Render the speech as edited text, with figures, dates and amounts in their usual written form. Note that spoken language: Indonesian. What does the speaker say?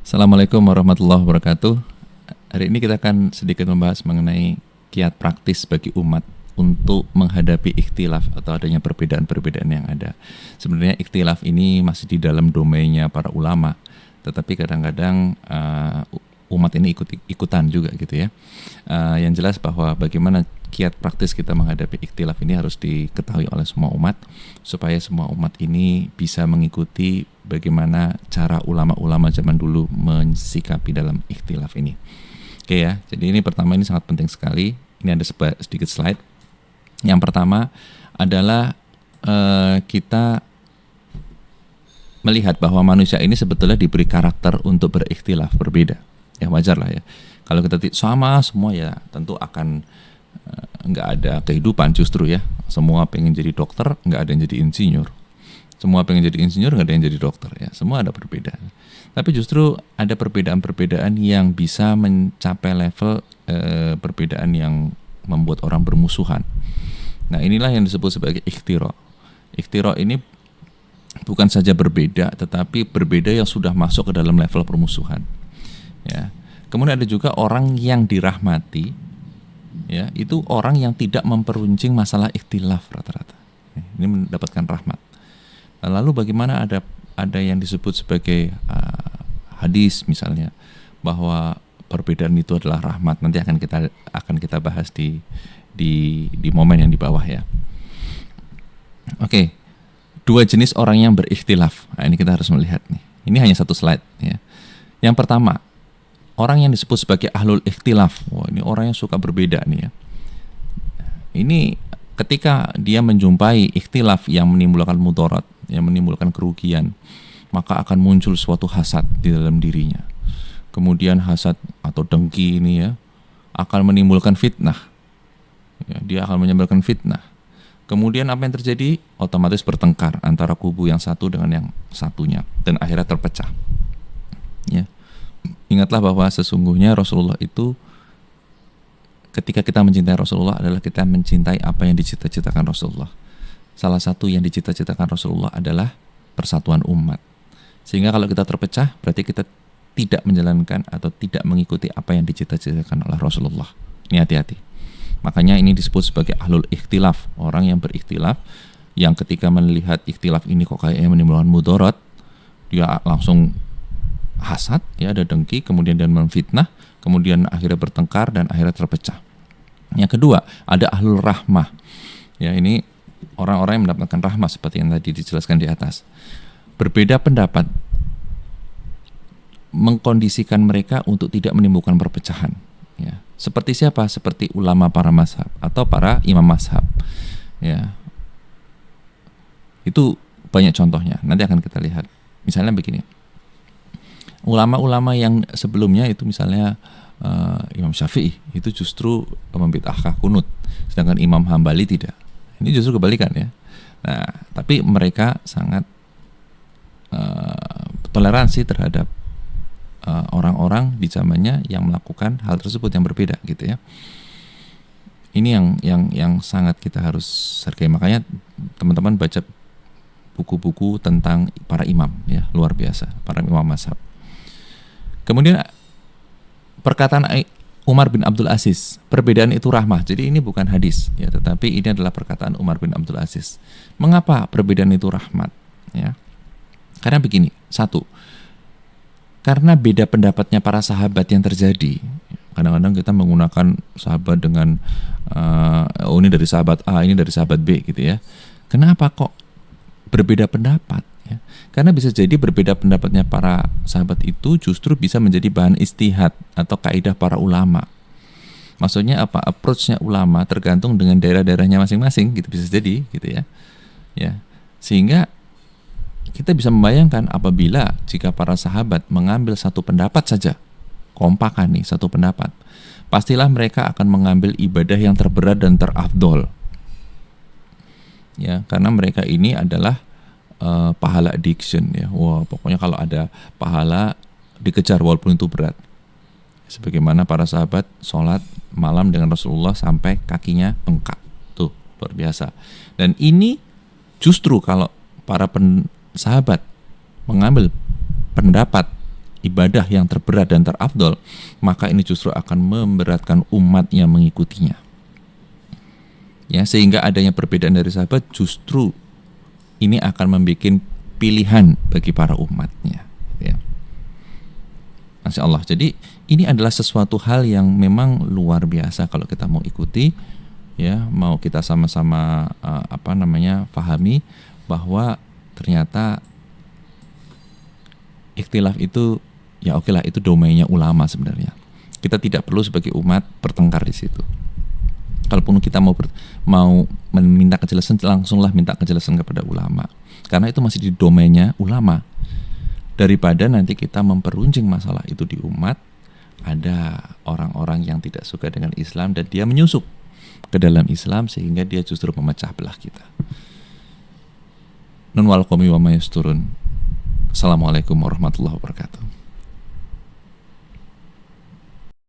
Assalamualaikum warahmatullahi wabarakatuh. Hari ini kita akan sedikit membahas mengenai kiat praktis bagi umat untuk menghadapi ikhtilaf atau adanya perbedaan-perbedaan yang ada. Sebenarnya ikhtilaf ini masih di dalam domainnya para ulama, tetapi kadang-kadang umat ini ikutan juga gitu ya. Yang jelas bahwa bagaimana kiat praktis kita menghadapi ikhtilaf ini harus diketahui oleh semua umat, supaya semua umat ini bisa mengikuti bagaimana cara ulama-ulama zaman dulu mensikapi dalam ikhtilaf ini. Oke ya, jadi ini pertama, ini sangat penting sekali. Ini ada sedikit slide. Yang pertama adalah kita melihat bahwa manusia ini sebetulnya diberi karakter untuk berikhtilaf, berbeda. Ya wajar lah ya. Kalau kita sama semua ya tentu akan nggak ada kehidupan justru ya. Semua pengen jadi dokter, nggak ada yang jadi insinyur. Semua pengen jadi insinyur, nggak ada yang jadi dokter ya. Semua ada perbedaan. Tapi justru ada perbedaan-perbedaan yang bisa mencapai level perbedaan yang membuat orang bermusuhan. Nah inilah yang disebut sebagai ikhtiro. Ikhtiro ini bukan saja berbeda, tetapi berbeda yang sudah masuk ke dalam level permusuhan. Ya. Kemudian ada juga orang yang dirahmati, ya itu orang yang tidak memperuncing masalah ikhtilaf rata-rata. Ini mendapatkan rahmat. Lalu bagaimana ada yang disebut sebagai hadis misalnya, bahwa perbedaan itu adalah rahmat. Nanti akan kita bahas di momen yang di bawah ya. Oke. Dua jenis orang yang berikhtilaf. Nah, ini kita harus melihat nih. Ini hanya satu slide ya. Yang pertama, orang yang disebut sebagai ahlul ikhtilaf. Wah, ini orang yang suka berbeda nih ya. Ini ketika dia menjumpai ikhtilaf yang menimbulkan mudarat, yang menimbulkan kerugian, maka akan muncul suatu hasad di dalam dirinya. Kemudian hasad atau dengki ini ya akan menimbulkan fitnah. Ya, dia akan menimbulkan fitnah. Kemudian apa yang terjadi? Otomatis bertengkar antara kubu yang satu dengan yang satunya dan akhirnya terpecah. Ya. Ingatlah bahwa sesungguhnya Rasulullah itu, ketika kita mencintai Rasulullah adalah kita mencintai apa yang dicita-citakan Rasulullah. Salah satu yang dicita-citakan Rasulullah adalah persatuan umat. Sehingga kalau kita terpecah, berarti kita tidak menjalankan atau tidak mengikuti apa yang dicita-citakan oleh Rasulullah. Ini hati-hati. Makanya ini disebut sebagai ahlul ikhtilaf, orang yang berikhtilaf, yang ketika melihat ikhtilaf ini kok kayaknya menimbulkan mudarat, dia langsung hasad, ya ada dengki, kemudian dia memfitnah, kemudian akhirnya bertengkar dan akhirnya terpecah. Yang kedua, ada ahlul rahmah. Ya, ini orang-orang yang mendapatkan rahmah seperti yang tadi dijelaskan di atas. Berbeda pendapat mengkondisikan mereka untuk tidak menimbulkan perpecahan. Ya. Seperti siapa? Seperti ulama para mazhab atau para imam mazhab. Ya. Itu banyak contohnya. Nanti akan kita lihat. Misalnya begini. Ulama-ulama yang sebelumnya itu misalnya Imam Syafi'i itu justru membid'ahkan kunut, sedangkan Imam Hambali tidak. Ini justru kebalikan ya. Nah, tapi mereka sangat toleransi terhadap orang-orang di zamannya yang melakukan hal tersebut yang berbeda gitu ya. Ini yang sangat kita harus hargai. Makanya teman-teman baca buku-buku tentang para imam ya, luar biasa, para imam mazhab. Kemudian perkataan Umar bin Abdul Aziz, perbedaan itu rahmah. Jadi ini bukan hadis ya, tetapi ini adalah perkataan Umar bin Abdul Aziz. Mengapa perbedaan itu rahmat? Ya. Karena begini, satu, karena beda pendapatnya para sahabat yang terjadi. Kadang-kadang kita menggunakan sahabat dengan ini dari sahabat A, ini dari sahabat B gitu ya. Kenapa kok berbeda pendapat? Ya. Karena bisa jadi berbeda pendapatnya para sahabat itu justru bisa menjadi bahan istihad atau kaidah para ulama. Maksudnya apa? Approach-nya ulama tergantung dengan daerah-daerahnya masing-masing gitu, bisa jadi gitu ya. Ya. Sehingga kita bisa membayangkan apabila jika para sahabat mengambil satu pendapat saja, kompakan nih satu pendapat, pastilah mereka akan mengambil ibadah yang terberat dan terafdol. Ya, karena mereka ini adalah pahala addiction ya. Wah, pokoknya kalau ada pahala dikejar walaupun itu berat. Sebagaimana para sahabat sholat malam dengan Rasulullah sampai kakinya bengkak. Tuh, luar biasa. Dan ini justru kalau para sahabat mengambil pendapat ibadah yang terberat dan terafdol, maka ini justru akan memberatkan umat yang mengikutinya. Ya, sehingga adanya perbedaan dari sahabat justru ini akan membuat pilihan bagi para umatnya. Ya. Masya Allah. Jadi ini adalah sesuatu hal yang memang luar biasa kalau kita mau ikuti, ya, mau kita sama-sama pahami bahwa ternyata ikhtilaf itu ya oke lah, itu domainnya ulama sebenarnya. Kita tidak perlu sebagai umat bertengkar di situ. Kalaupun kita mau meminta kejelasan, langsunglah minta kejelasan kepada ulama, karena itu masih di domainnya ulama. Daripada nanti kita memperuncing masalah itu di umat, ada orang-orang yang tidak suka dengan Islam dan dia menyusup ke dalam Islam sehingga dia justru memecah belah kita. Nun wal qawmi wa ma yasturun. Assalamualaikum warahmatullahi wabarakatuh.